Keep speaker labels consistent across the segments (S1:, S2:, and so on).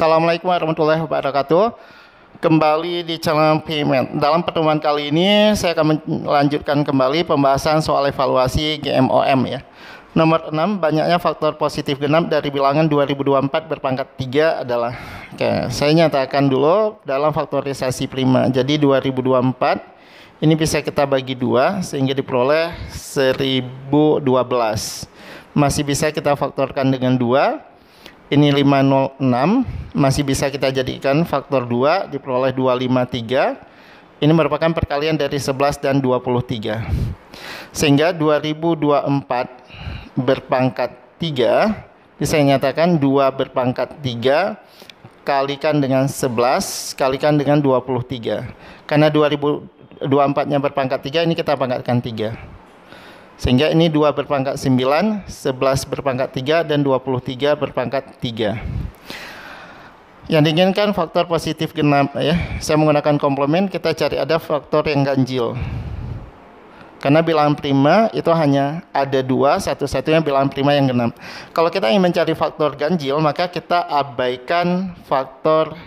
S1: Assalamualaikum warahmatullahi wabarakatuh. Kembali di channel Payment. Dalam pertemuan kali ini saya akan melanjutkan kembali pembahasan soal evaluasi GMOM ya. Nomor 6, banyaknya faktor positif genap dari bilangan 2024 berpangkat 3 adalah. Oke, saya nyatakan dulu dalam faktorisasi prima. Jadi 2024 ini bisa kita bagi 2 sehingga diperoleh 1012. Masih bisa kita faktorkan dengan 2. Ini 506, masih bisa kita jadikan faktor 2, diperoleh 253. Ini merupakan perkalian dari 11 dan 23. Sehingga 2024 berpangkat 3, bisa nyatakan 2 berpangkat 3, kalikan dengan 11, kalikan dengan 23. Karena 2024-nya berpangkat 3, ini kita pangkatkan 3. Sehingga ini 2 berpangkat 9, 11 berpangkat 3, dan 23 berpangkat 3. Yang diinginkan faktor positif genap ya. Saya menggunakan komplement, kita cari ada faktor yang ganjil. Karena bilangan prima itu hanya ada 2, satu-satunya bilangan prima yang genap. Kalau kita ingin mencari faktor ganjil, maka kita abaikan faktor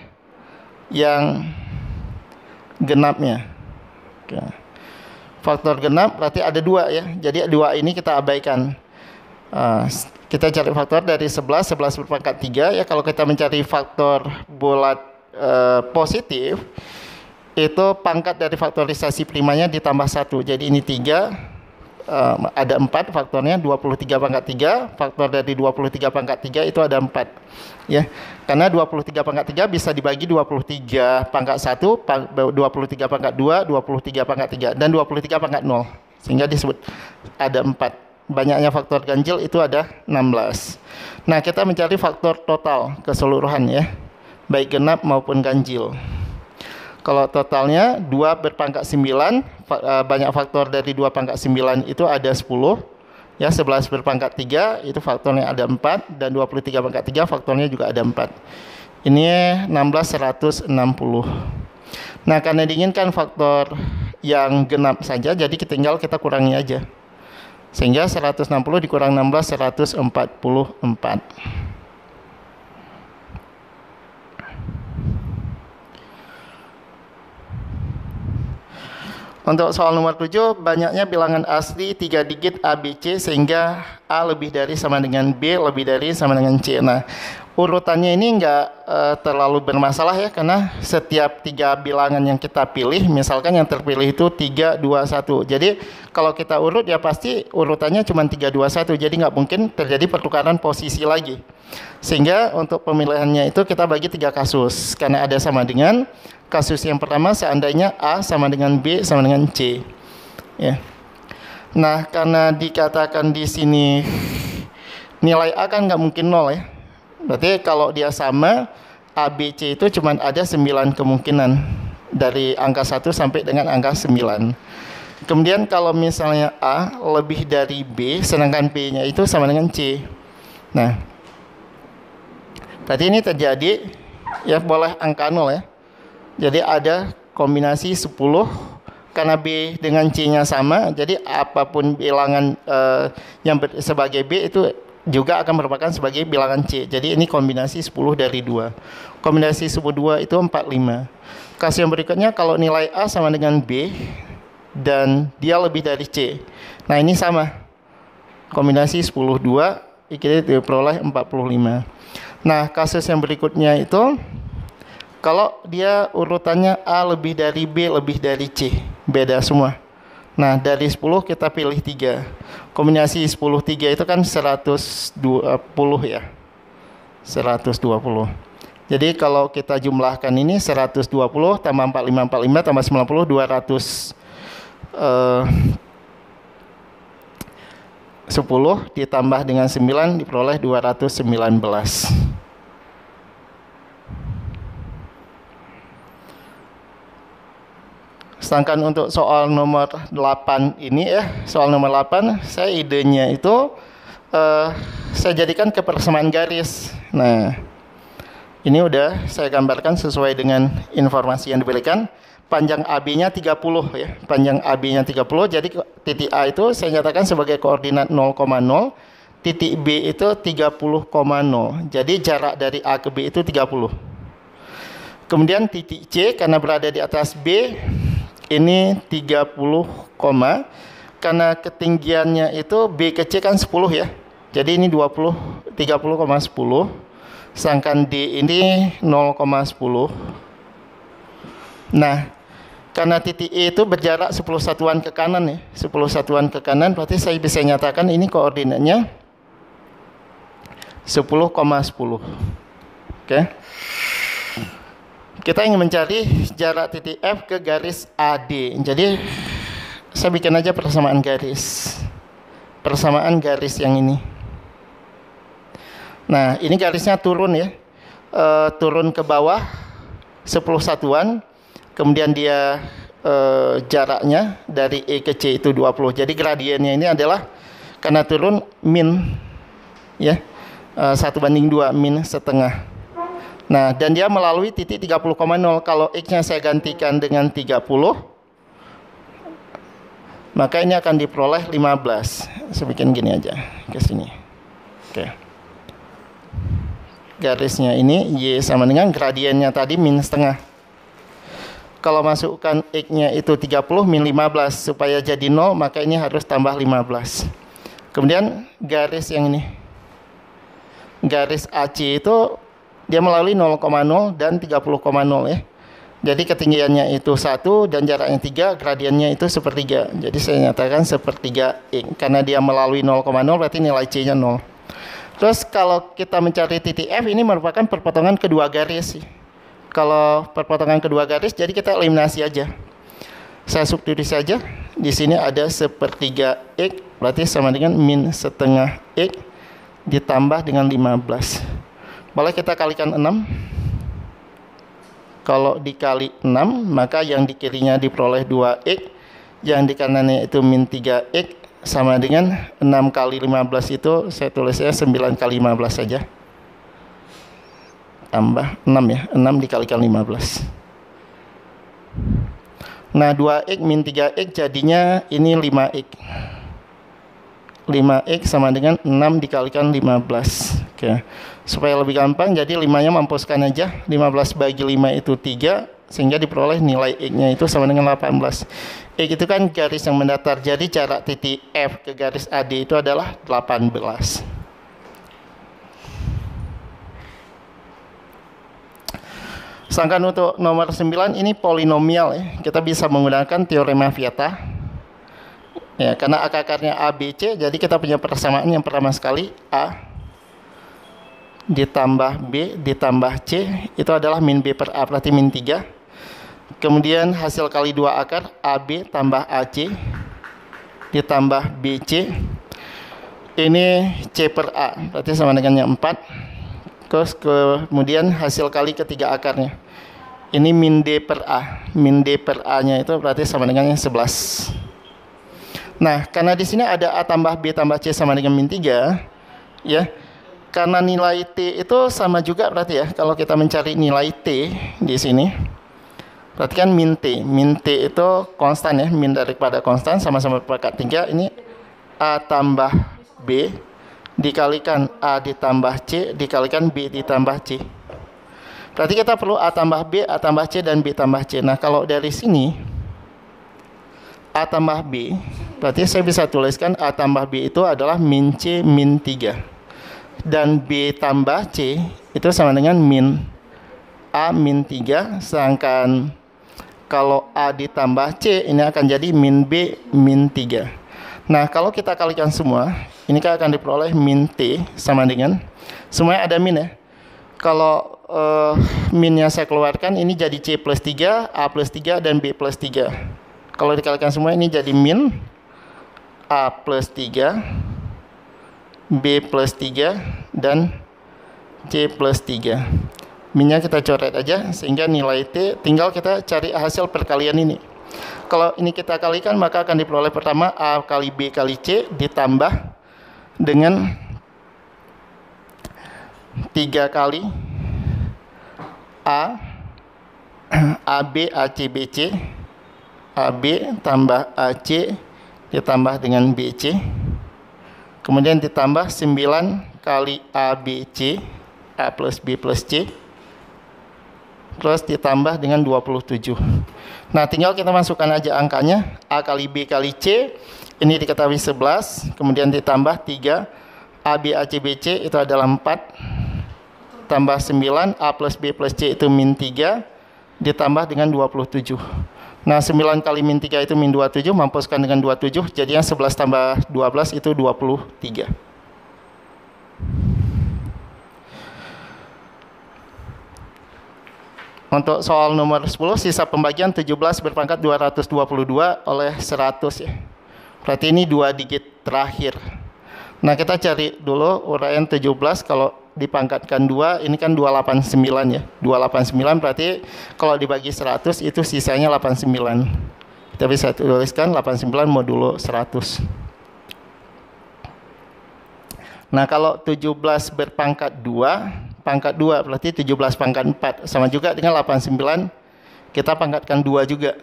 S1: yang genapnya. Oke. Faktor genap berarti ada 2 ya. Jadi 2 ini kita abaikan. Kita cari faktor dari 11, 11 berpangkat 3 ya. Kalau kita mencari faktor bulat positif, itu pangkat dari faktorisasi primanya ditambah 1. Jadi ini 3, ada 4 faktornya, 23 pangkat 3. Faktor dari 23 pangkat 3 itu ada 4 ya. Karena 23 pangkat 3 bisa dibagi 23 pangkat 1, 23 pangkat 2, 23 pangkat 3, dan 23 pangkat 0. Sehingga disebut ada 4. Banyaknya faktor ganjil itu ada 16. Nah, kita mencari faktor total keseluruhan ya, baik genap maupun ganjil. Kalau totalnya 2 berpangkat 9, banyak faktor dari 2 pangkat 9 itu ada 10. Ya, 11 berpangkat 3 itu faktornya ada 4, dan 23 pangkat 3 faktornya juga ada 4. Ini 16 160. Nah, karena diinginkan faktor yang genap saja, jadi tinggal kita kurangi aja. Sehingga 160 dikurang 16 144. Untuk soal nomor 7, banyaknya bilangan asli 3 digit ABC sehingga A lebih dari sama dengan B, lebih dari sama dengan C. Nah, urutannya ini enggak terlalu bermasalah ya, karena setiap 3 bilangan yang kita pilih, misalkan yang terpilih itu 3, 2, 1. Jadi, kalau kita urut ya pasti urutannya cuma 3, 2, 1. Jadi nggak mungkin terjadi pertukaran posisi lagi. Sehingga untuk pemilihannya itu kita bagi 3 kasus. Karena ada sama dengan. Kasus yang pertama seandainya A sama dengan B sama dengan C. Ya. Nah, karena dikatakan di sini nilai A kan nggak mungkin 0 ya. Berarti kalau dia sama, A, B, C itu cuma ada 9 kemungkinan. Dari angka 1 sampai dengan angka 9. Kemudian kalau misalnya A lebih dari B, sedangkan B-nya itu sama dengan C. Nah, berarti ini terjadi, ya boleh angka 0 ya. Jadi ada kombinasi 10, karena B dengan C-nya sama, jadi apapun bilangan yang sebagai B itu juga akan merupakan sebagai bilangan C. Jadi ini kombinasi 10 dari 2. Kombinasi 10 2 itu 45. Kasus yang berikutnya kalau nilai A sama dengan B dan dia lebih dari C. Nah, ini sama. Kombinasi 10 2 kita diperoleh 45. Nah, kasus yang berikutnya itu kalau dia urutannya A lebih dari B lebih dari C, beda semua. Nah, dari 10 kita pilih 3. Kombinasi 10 3 itu kan 120 ya. 120. Jadi kalau kita jumlahkan ini 120 tambah 45 45 tambah 90 10 ditambah dengan 9 diperoleh 219. Sedangkan untuk soal nomor 8 ini ya, soal nomor 8 saya idenya itu saya jadikan kepersamaan garis. Nah, ini udah saya gambarkan sesuai dengan informasi yang diberikan. Panjang AB-nya 30 ya, panjang AB-nya 30. Jadi titik A itu saya nyatakan sebagai koordinat 0,0, titik B itu 30,0. Jadi jarak dari A ke B itu 30. Kemudian titik C karena berada di atas B ini 30, karena ketinggiannya itu B ke C kan 10 ya. Jadi ini 30,10. Sedangkan D ini 0,10. Nah, karena titik E itu berjarak 10 satuan ke kanan ya. 10 satuan ke kanan berarti saya bisa nyatakan ini koordinatnya 10,10. Oke. Kita ingin mencari jarak titik F ke garis AD. Jadi saya bikin aja persamaan garis. Persamaan garis yang ini. Nah, ini garisnya turun ya. Turun ke bawah 10 satuan. Kemudian dia jaraknya dari E ke C itu 20. Jadi gradiennya ini adalah karena turun min ya. 1/2 min setengah. Nah, dan dia melalui titik 30,0. Kalau X-nya saya gantikan dengan 30, maka ini akan diperoleh 15. Saya bikin gini aja ke sini. Oke. Garisnya ini Y sama dengan gradiennya tadi min setengah. Kalau masukkan X-nya itu 30 min 15 supaya jadi 0, maka ini harus tambah 15. Kemudian garis yang ini. Garis AC itu dia melalui 0,0 dan 30,0 ya. Jadi ketinggiannya itu 1 dan jaraknya 3, gradiennya itu sepertiga. Jadi saya nyatakan sepertiga X. Karena dia melalui 0,0 berarti nilai C-nya 0. Terus kalau kita mencari titik F, ini merupakan perpotongan kedua garis. Kalau perpotongan kedua garis, jadi kita eliminasi aja. Saya substitusi saja. Di sini ada sepertiga X, berarti sama dengan min setengah X ditambah dengan 15. Boleh kita kalikan 6. Kalau dikali 6, maka yang di kirinya diperoleh 2X, yang di kanannya itu min 3X, sama dengan 6 kali 15 itu, saya tulisnya 9 kali 15 saja. Tambah 6 ya, 6 dikalikan 15. Nah, 2X min 3X jadinya ini 5X. 5X sama dengan 6 dikalikan 15. Oke. Supaya lebih gampang, jadi 5-nya mampuskan aja. 15 bagi 5 itu 3, sehingga diperoleh nilai X-nya itu sama dengan 18. X itu kan garis yang mendatar, jadi jarak titik F ke garis AD itu adalah 18. Sedangkan untuk nomor 9 ini polinomial ya. Kita bisa menggunakan teorema Vieta. Ya, karena akarnya A, B, C, jadi kita punya persamaan yang pertama sekali A ditambah B ditambah C itu adalah min B per A, berarti min 3. Kemudian hasil kali 2 akar AB tambah AC ditambah BC, ini C per A, berarti sama dengan yang 4. Terus kemudian hasil kali ketiga akarnya, ini min D per A. Min D per A nya itu berarti sama dengan yang 11. Nah, karena di sini ada A tambah B tambah C sama dengan min 3, ya. Karena nilai T itu sama juga berarti ya. Kalau kita mencari nilai T di sini, berarti kan min T. Min T itu konstan ya, min daripada konstan sama-sama berpangkat 3. Ini A tambah B dikalikan A ditambah C dikalikan B ditambah C. Berarti kita perlu A tambah B, A tambah C, dan B tambah C. Nah, kalau dari sini A tambah B, berarti saya bisa tuliskan A tambah B itu adalah min C min 3. Dan B tambah C itu sama dengan min A min 3. Sedangkan kalau A ditambah C ini akan jadi min B min 3. Nah, kalau kita kalikan semua, ini akan diperoleh min T sama dengan, semuanya ada min ya. Kalau minnya saya keluarkan, ini jadi C plus 3, A plus 3, dan B plus 3. Kalau dikalikan semua, ini jadi min A plus 3, B plus 3, dan C plus 3. Minnya kita coret aja, sehingga nilai T tinggal kita cari hasil perkalian ini. Kalau ini kita kalikan, maka akan diperoleh pertama A kali B kali C ditambah dengan 3 kali A, AB, AC, BC, AB tambah AC ditambah dengan BC, kemudian ditambah 9 kali ABC, A plus B plus C, terus ditambah dengan 27. Nah, tinggal kita masukkan aja angkanya. A kali B kali C, ini diketahui 11, kemudian ditambah 3, AB, AC, BC itu adalah 4, tambah 9, A plus B plus C itu min 3, ditambah dengan 27. Nah, 9 kali min 3 itu min 27, mampuskan dengan 27, jadinya 11 tambah 12 itu 23. Untuk soal nomor 10, sisa pembagian 17 berpangkat 222 oleh 100 ya. Berarti ini 2 digit terakhir. Nah, kita cari dulu uraian 17 kalau dipangkatkan 2, ini kan 289 ya. 289 berarti kalau dibagi 100 itu sisanya 89. Kita bisa tuliskan 89 modulo 100. Nah, kalau 17 berpangkat 2, pangkat 2 berarti 17 pangkat 4. Sama juga dengan 89, kita pangkatkan 2 juga.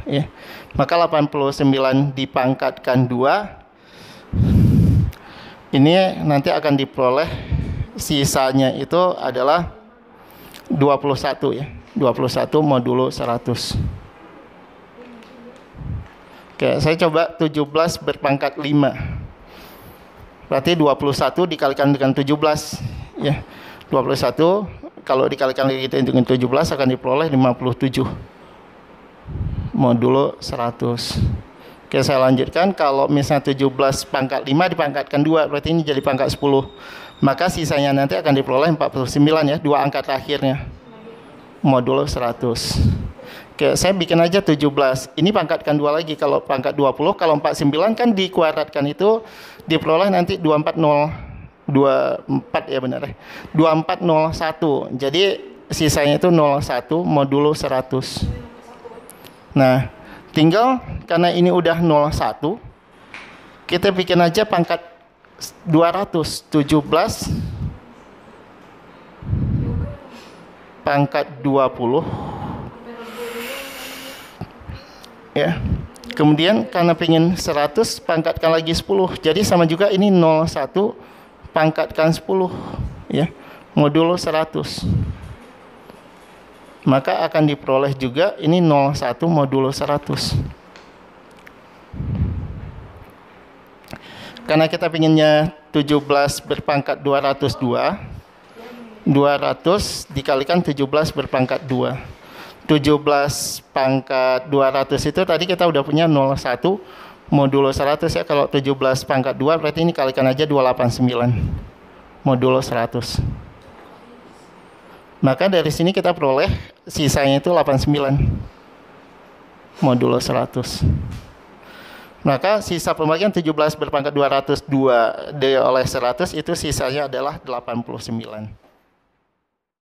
S1: Ya. Maka 89 dipangkatkan 2, ini nanti akan diperoleh sisanya itu adalah 21 ya. 21 modulo 100. Oke, saya coba 17 berpangkat 5. Berarti 21 dikalikan dengan 17 ya. 21 kalau dikalikan dengan 17 akan diperoleh 57 modulo 100. Oke, saya lanjutkan. Kalau misalnya 17 pangkat 5 dipangkatkan 2, berarti ini jadi pangkat 10. Maka sisanya nanti akan diperoleh 49 ya, 2 angka terakhirnya. Modulo 100. Oke, saya bikin aja 17. Ini pangkatkan 2 lagi. Kalau pangkat 20, kalau 49 kan dikuadratkan itu diperoleh nanti 24 ya benar ya. 2401. Jadi sisanya itu 01 modulo 100. Nah, tinggal karena ini udah 01, kita bikin aja pangkat 217 pangkat 20 ya. Kemudian karena pengen 100 pangkatkan lagi 10. Jadi sama juga ini 01 pangkatkan 10 ya, modulo 100. Maka akan diperoleh juga ini 01 modulo 100. Karena kita pinginnya 17 berpangkat 202, 200 dikalikan 17 berpangkat 2. 17 pangkat 200 itu tadi kita udah punya 01 modulo 100 ya. Kalau 17 pangkat 2 berarti ini kalikan aja 289 modulo 100. Maka dari sini kita peroleh sisanya itu 89 modulo 100. Maka sisa pembagian 17 berpangkat 202 oleh 100 itu sisanya adalah 89.